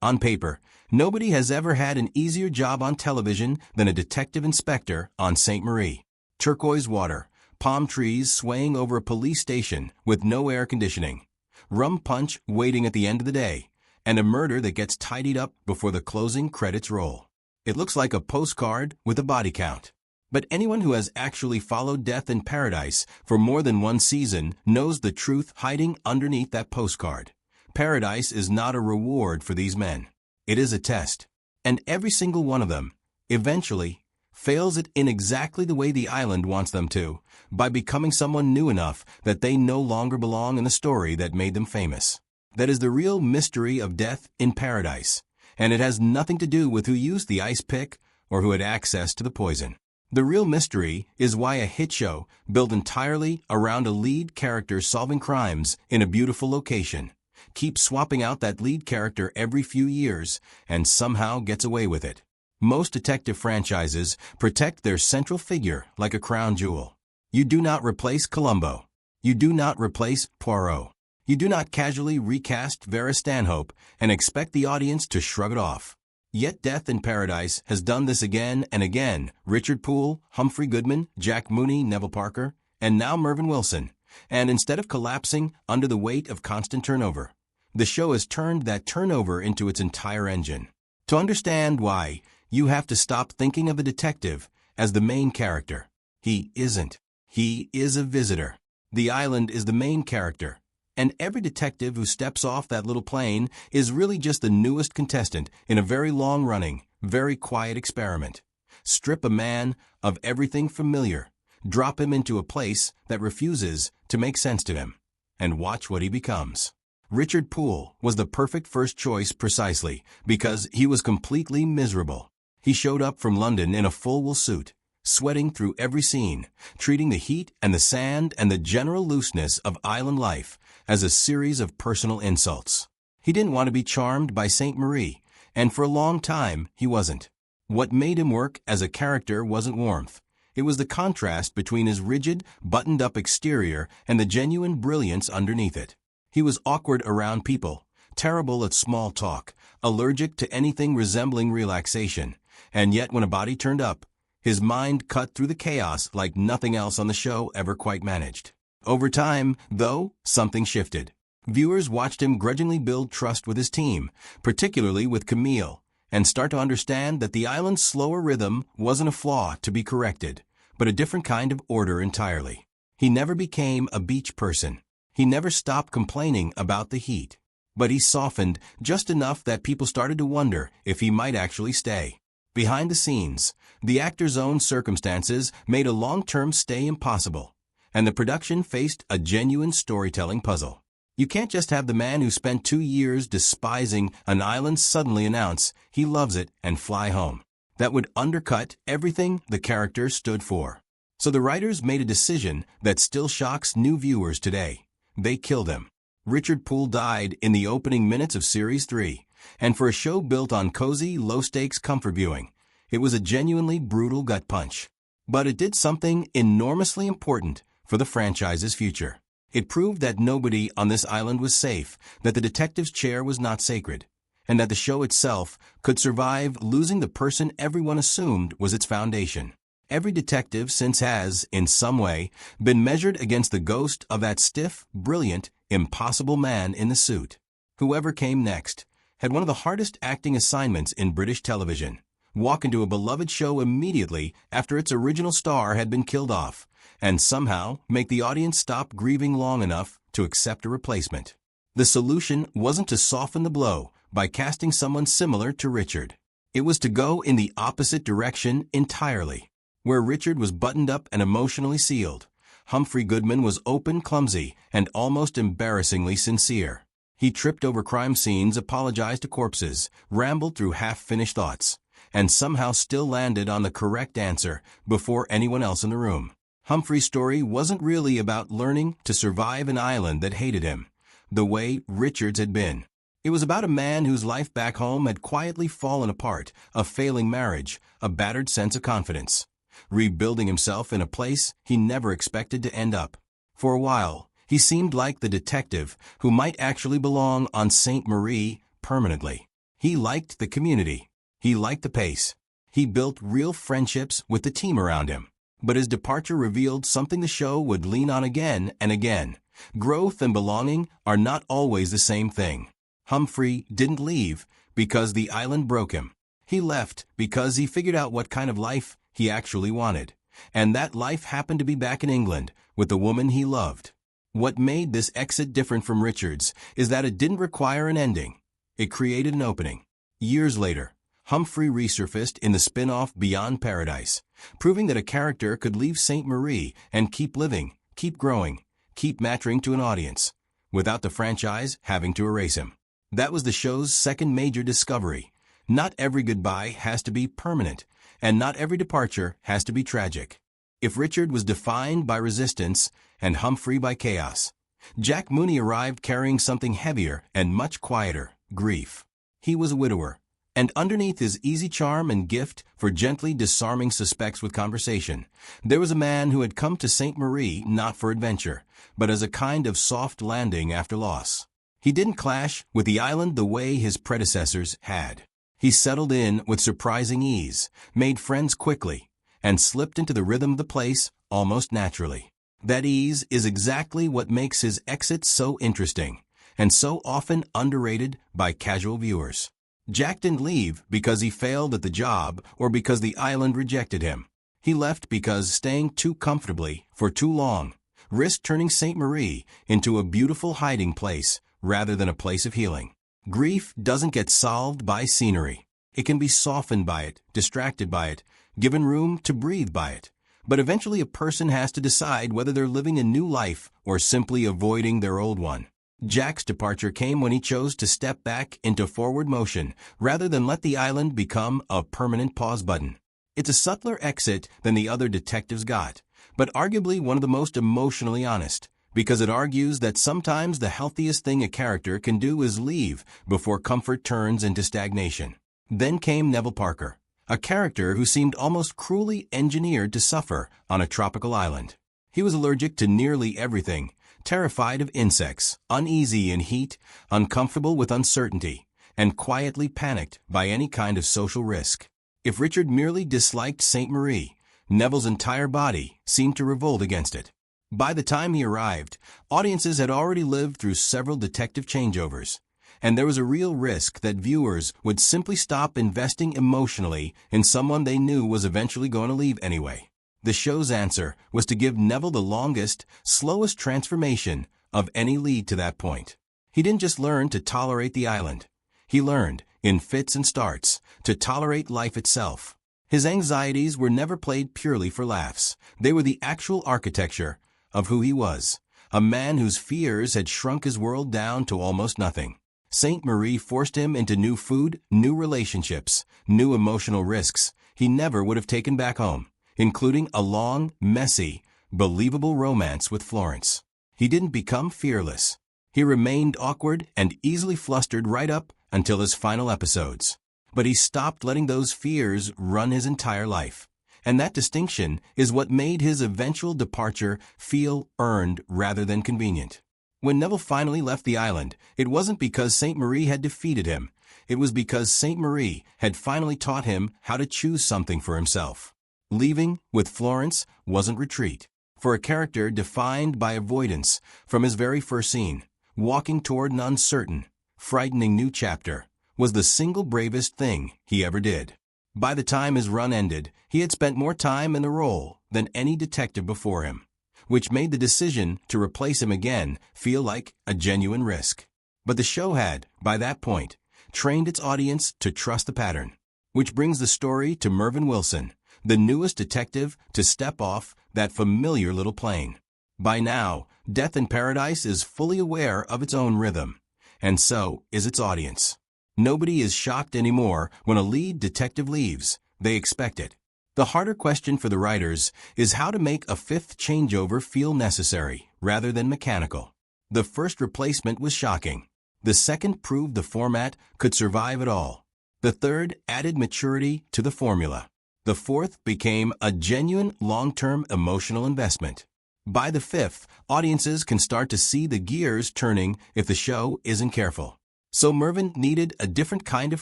On paper, nobody has ever had an easier job on television than a detective inspector on St. Marie. Turquoise water, palm trees swaying over a police station with no air conditioning, rum punch waiting at the end of the day, and a murder that gets tidied up before the closing credits roll. It looks like a postcard with a body count. But anyone who has actually followed Death in Paradise for more than one season knows the truth hiding underneath that postcard. Paradise is not a reward for these men. It is a test. And every single one of them, eventually, fails it in exactly the way the island wants them to, by becoming someone new enough that they no longer belong in the story that made them famous. That is the real mystery of Death in Paradise, and it has nothing to do with who used the ice pick or who had access to the poison. The real mystery is why a hit show built entirely around a lead character solving crimes in a beautiful location keeps swapping out that lead character every few years and somehow gets away with it. Most detective franchises protect their central figure like a crown jewel. You do not replace Columbo. You do not replace Poirot. You do not casually recast Vera Stanhope and expect the audience to shrug it off. Yet Death in Paradise has done this again and again. Richard Poole, Humphrey Goodman, Jack Mooney, Neville Parker, and now Mvin Wilson. And instead of collapsing under the weight of constant turnover, the show has turned that turnover into its entire engine. To understand why, you have to stop thinking of the detective as the main character. He isn't. He is a visitor. The island is the main character. And every detective who steps off that little plane is really just the newest contestant in a very long-running, very quiet experiment. Strip a man of everything familiar, drop him into a place that refuses to make sense to him, and watch what he becomes. Richard Poole was the perfect first choice precisely because he was completely miserable. He showed up from London in a full-wool suit, sweating through every scene, treating the heat and the sand and the general looseness of island life as a series of personal insults. He didn't want to be charmed by St. Marie, and for a long time he wasn't. What made him work as a character wasn't warmth. It was the contrast between his rigid, buttoned-up exterior and the genuine brilliance underneath it. He was awkward around people, terrible at small talk, allergic to anything resembling relaxation, and yet when a body turned up, his mind cut through the chaos like nothing else on the show ever quite managed. Over time, though, something shifted. Viewers watched him grudgingly build trust with his team, particularly with Camille, and start to understand that the island's slower rhythm wasn't a flaw to be corrected, but a different kind of order entirely. He never became a beach person. He never stopped complaining about the heat. But he softened just enough that people started to wonder if he might actually stay. Behind the scenes, the actor's own circumstances made a long-term stay impossible, and the production faced a genuine storytelling puzzle. You can't just have the man who spent 2 years despising an island suddenly announce he loves it and fly home. That would undercut everything the character stood for. So the writers made a decision that still shocks new viewers today. They killed him. Richard Poole died in the opening minutes of Series 3, and for a show built on cozy, low-stakes comfort viewing, it was a genuinely brutal gut punch. But it did something enormously important for the franchise's future. It proved that nobody on this island was safe, that the detective's chair was not sacred, and that the show itself could survive losing the person everyone assumed was its foundation. Every detective since has, in some way, been measured against the ghost of that stiff, brilliant, impossible man in the suit. Whoever came next had one of the hardest acting assignments in British television. Walk into a beloved show immediately after its original star had been killed off, and somehow make the audience stop grieving long enough to accept a replacement. The solution wasn't to soften the blow by casting someone similar to Richard. It was to go in the opposite direction entirely. Where Richard was buttoned up and emotionally sealed, Humphrey Goodman was open, clumsy, and almost embarrassingly sincere. He tripped over crime scenes, apologized to corpses, rambled through half-finished thoughts, and somehow still landed on the correct answer before anyone else in the room. Humphrey's story wasn't really about learning to survive an island that hated him, the way Richard's had been. It was about a man whose life back home had quietly fallen apart, a failing marriage, a battered sense of confidence. Rebuilding himself in a place he never expected to end up. For a while, he seemed like the detective who might actually belong on St. Marie permanently. He liked the community. He liked the pace. He built real friendships with the team around him. But his departure revealed something the show would lean on again and again. Growth and belonging are not always the same thing. Humphrey didn't leave because the island broke him. He left because he figured out what kind of life he actually wanted. And that life happened to be back in England with the woman he loved. What made this exit different from Richard's is that it didn't require an ending. It created an opening. Years later, Humphrey resurfaced in the spin-off Beyond Paradise, proving that a character could leave St. Marie and keep living, keep growing, keep mattering to an audience, without the franchise having to erase him. That was the show's second major discovery. Not every goodbye has to be permanent, and not every departure has to be tragic. If Richard was defined by resistance and Humphrey by chaos, Jack Mooney arrived carrying something heavier and much quieter, grief. He was a widower, and underneath his easy charm and gift for gently disarming suspects with conversation, there was a man who had come to St. Marie not for adventure, but as a kind of soft landing after loss. He didn't clash with the island the way his predecessors had. He settled in with surprising ease, made friends quickly, and slipped into the rhythm of the place almost naturally. That ease is exactly what makes his exit so interesting, and so often underrated by casual viewers. Jack didn't leave because he failed at the job or because the island rejected him. He left because staying too comfortably for too long risked turning St. Marie into a beautiful hiding place rather than a place of healing. Grief doesn't get solved by scenery. It can be softened by it, distracted by it, given room to breathe by it. But eventually a person has to decide whether they're living a new life or simply avoiding their old one. Jack's departure came when he chose to step back into forward motion rather than let the island become a permanent pause button. It's a subtler exit than the other detectives got, but arguably one of the most emotionally honest, because it argues that sometimes the healthiest thing a character can do is leave before comfort turns into stagnation. Then came Neville Parker, a character who seemed almost cruelly engineered to suffer on a tropical island. He was allergic to nearly everything, terrified of insects, uneasy in heat, uncomfortable with uncertainty, and quietly panicked by any kind of social risk. If Richard merely disliked St. Marie, Neville's entire body seemed to revolt against it. By the time he arrived, audiences had already lived through several detective changeovers, and there was a real risk that viewers would simply stop investing emotionally in someone they knew was eventually going to leave anyway. The show's answer was to give Neville the longest, slowest transformation of any lead to that point. He didn't just learn to tolerate the island. He learned, in fits and starts, to tolerate life itself. His anxieties were never played purely for laughs. They were the actual architecture of who he was, a man whose fears had shrunk his world down to almost nothing. St. Marie forced him into new food, new relationships, new emotional risks he never would have taken back home, including a long, messy, believable romance with Florence. He didn't become fearless. He remained awkward and easily flustered right up until his final episodes. But he stopped letting those fears run his entire life. And that distinction is what made his eventual departure feel earned rather than convenient. When Neville finally left the island, it wasn't because St. Marie had defeated him. It was because St. Marie had finally taught him how to choose something for himself. Leaving with Florence wasn't retreat. For a character defined by avoidance from his very first scene, walking toward an uncertain, frightening new chapter was the single bravest thing he ever did. By the time his run ended, he had spent more time in the role than any detective before him, which made the decision to replace him again feel like a genuine risk. But the show had, by that point, trained its audience to trust the pattern, which brings the story to Mvin Wilson, the newest detective to step off that familiar little plane. By now, Death in Paradise is fully aware of its own rhythm, and so is its audience. Nobody is shocked anymore when a lead detective leaves. They expect it. The harder question for the writers is how to make a fifth changeover feel necessary rather than mechanical. The first replacement was shocking. The second proved the format could survive it all. The third added maturity to the formula. The fourth became a genuine long-term emotional investment. By the fifth, audiences can start to see the gears turning if the show isn't careful. So Mvin needed a different kind of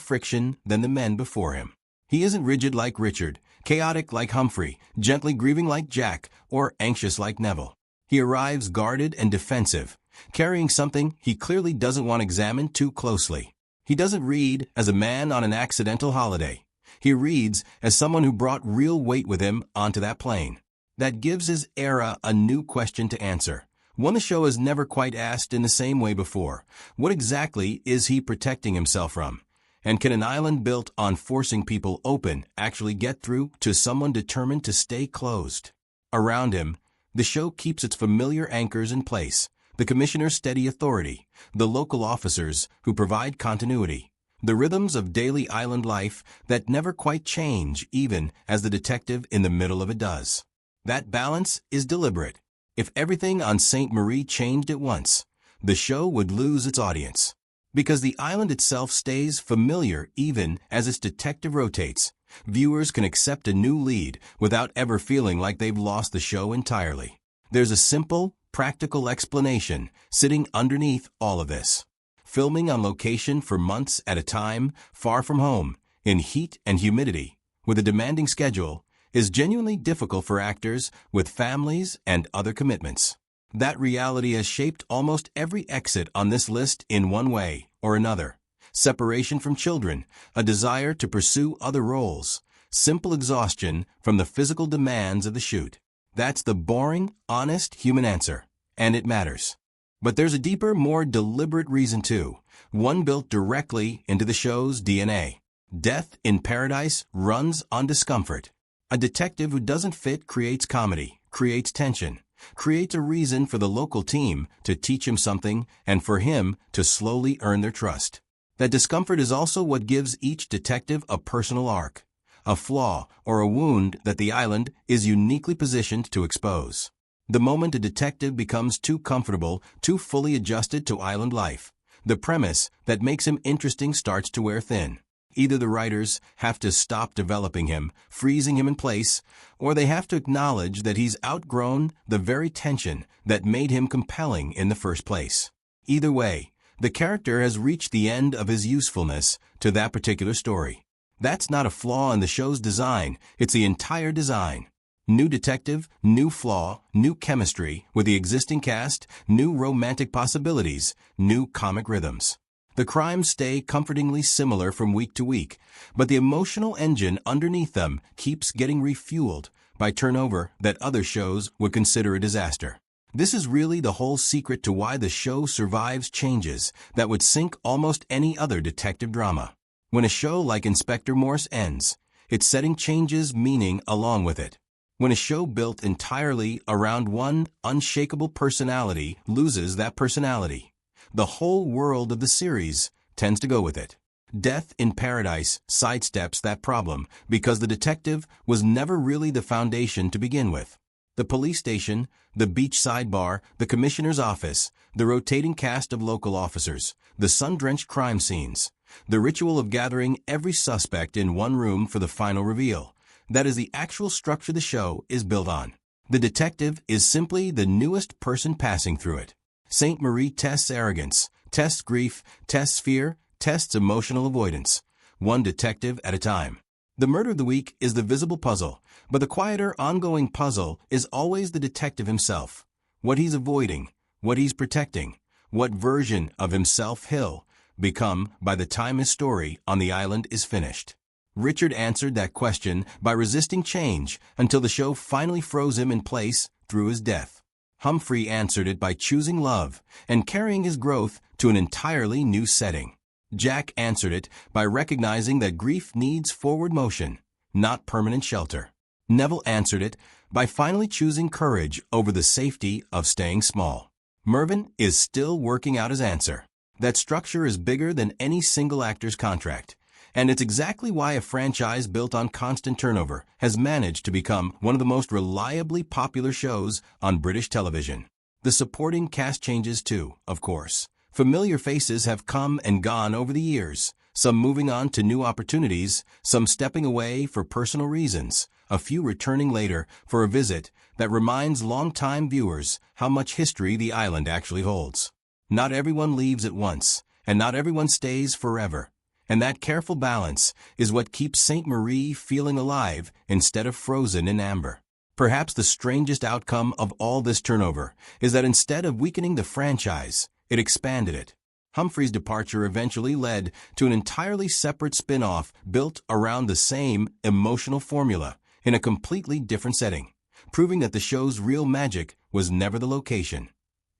friction than the men before him. He isn't rigid like Richard, chaotic like Humphrey, gently grieving like Jack, or anxious like Neville. He arrives guarded and defensive, carrying something he clearly doesn't want examined too closely. He doesn't read as a man on an accidental holiday. He reads as someone who brought real weight with him onto that plane. That gives his era a new question to answer, one the show has never quite asked in the same way before. What exactly is he protecting himself from? And can an island built on forcing people open actually get through to someone determined to stay closed? Around him, the show keeps its familiar anchors in place, the commissioner's steady authority, the local officers who provide continuity, the rhythms of daily island life that never quite change even as the detective in the middle of it does. That balance is deliberate. If everything on St. Marie changed at once, the show would lose its audience. Because the island itself stays familiar even as its detective rotates, viewers can accept a new lead without ever feeling like they've lost the show entirely. There's a simple, practical explanation sitting underneath all of this. Filming on location for months at a time, far from home, in heat and humidity, with a demanding schedule, is genuinely difficult for actors with families and other commitments. That reality has shaped almost every exit on this list in one way or another. Separation from children, a desire to pursue other roles, simple exhaustion from the physical demands of the shoot. That's the boring, honest human answer, and it matters. But there's a deeper, more deliberate reason too, one built directly into the show's DNA. Death in Paradise runs on discomfort. A detective who doesn't fit creates comedy, creates tension, creates a reason for the local team to teach him something and for him to slowly earn their trust. That discomfort is also what gives each detective a personal arc, a flaw or a wound that the island is uniquely positioned to expose. The moment a detective becomes too comfortable, too fully adjusted to island life, the premise that makes him interesting starts to wear thin. Either the writers have to stop developing him, freezing him in place, or they have to acknowledge that he's outgrown the very tension that made him compelling in the first place. Either way, the character has reached the end of his usefulness to that particular story. That's not a flaw in the show's design, it's the entire design. New detective, new flaw, new chemistry with the existing cast, new romantic possibilities, new comic rhythms. The crimes stay comfortingly similar from week to week, but the emotional engine underneath them keeps getting refueled by turnover that other shows would consider a disaster. This is really the whole secret to why the show survives changes that would sink almost any other detective drama. When a show like Inspector Morse ends, its setting changes meaning along with it. When a show built entirely around one unshakable personality loses that personality, the whole world of the series tends to go with it. Death in Paradise sidesteps that problem because the detective was never really the foundation to begin with. The police station, the beachside bar, the commissioner's office, the rotating cast of local officers, the sun-drenched crime scenes, the ritual of gathering every suspect in one room for the final reveal. That is the actual structure the show is built on. The detective is simply the newest person passing through it. St. Marie tests arrogance, tests grief, tests fear, tests emotional avoidance, one detective at a time. The murder of the week is the visible puzzle, but the quieter, ongoing puzzle is always the detective himself. What he's avoiding, what he's protecting, what version of himself he'll become by the time his story on the island is finished. Richard answered that question by resisting change until the show finally froze him in place through his death. Humphrey answered it by choosing love and carrying his growth to an entirely new setting. Jack answered it by recognizing that grief needs forward motion, not permanent shelter. Neville answered it by finally choosing courage over the safety of staying small. Mvin is still working out his answer. That structure is bigger than any single actor's contract. And it's exactly why a franchise built on constant turnover has managed to become one of the most reliably popular shows on British television. The supporting cast changes too, of course. Familiar faces have come and gone over the years, some moving on to new opportunities, some stepping away for personal reasons, a few returning later for a visit that reminds longtime viewers how much history the island actually holds. Not everyone leaves at once, and not everyone stays forever. And that careful balance is what keeps Saint Marie feeling alive instead of frozen in amber. Perhaps the strangest outcome of all this turnover is that instead of weakening the franchise, it expanded it. Humphrey's departure eventually led to an entirely separate spin-off built around the same emotional formula in a completely different setting, proving that the show's real magic was never the location.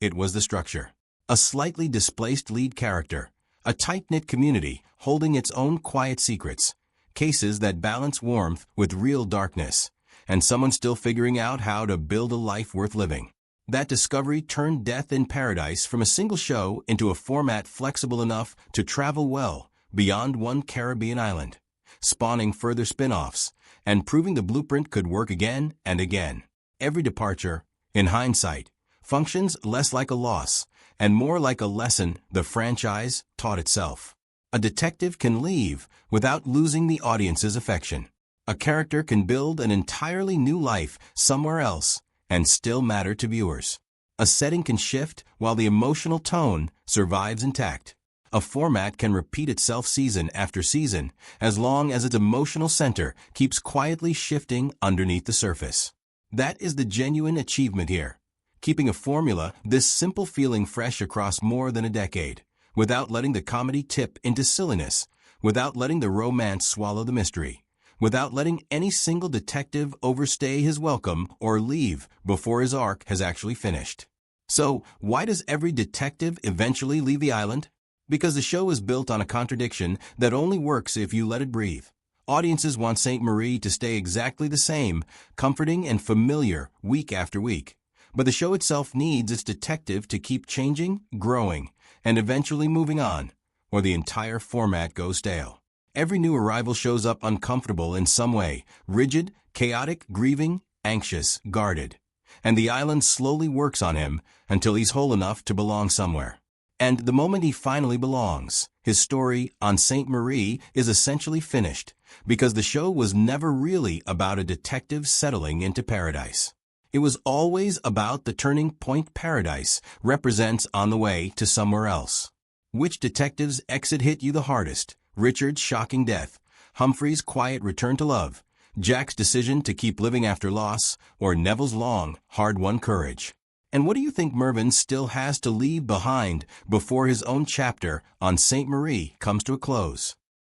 It was the structure. A slightly displaced lead character, a tight-knit community holding its own quiet secrets, cases that balance warmth with real darkness, and someone still figuring out how to build a life worth living. That discovery turned Death in Paradise from a single show into a format flexible enough to travel well beyond one Caribbean island, spawning further spin-offs and proving the blueprint could work again and again. Every departure, in hindsight, functions less like a loss and more like a lesson the franchise taught itself. A detective can leave without losing the audience's affection. A character can build an entirely new life somewhere else and still matter to viewers. A setting can shift while the emotional tone survives intact. A format can repeat itself season after season as long as its emotional center keeps quietly shifting underneath the surface. That is the genuine achievement here, keeping a formula this simple feeling fresh across more than a decade, without letting the comedy tip into silliness, without letting the romance swallow the mystery, without letting any single detective overstay his welcome or leave before his arc has actually finished. So, why does every detective eventually leave the island? Because the show is built on a contradiction that only works if you let it breathe. Audiences want Saint Marie to stay exactly the same, comforting and familiar week after week. But the show itself needs its detective to keep changing, growing, and eventually moving on, or the entire format goes stale. Every new arrival shows up uncomfortable in some way, rigid, chaotic, grieving, anxious, guarded. And the island slowly works on him until he's whole enough to belong somewhere. And the moment he finally belongs, his story on Saint Marie is essentially finished, because the show was never really about a detective settling into paradise. It was always about the turning point paradise represents on the way to somewhere else. Which detective's exit hit you the hardest? Richard's shocking death, Humphrey's quiet return to love, Jack's decision to keep living after loss, or Neville's long, hard-won courage? And what do you think Mvin still has to leave behind before his own chapter on Saint Marie comes to a close?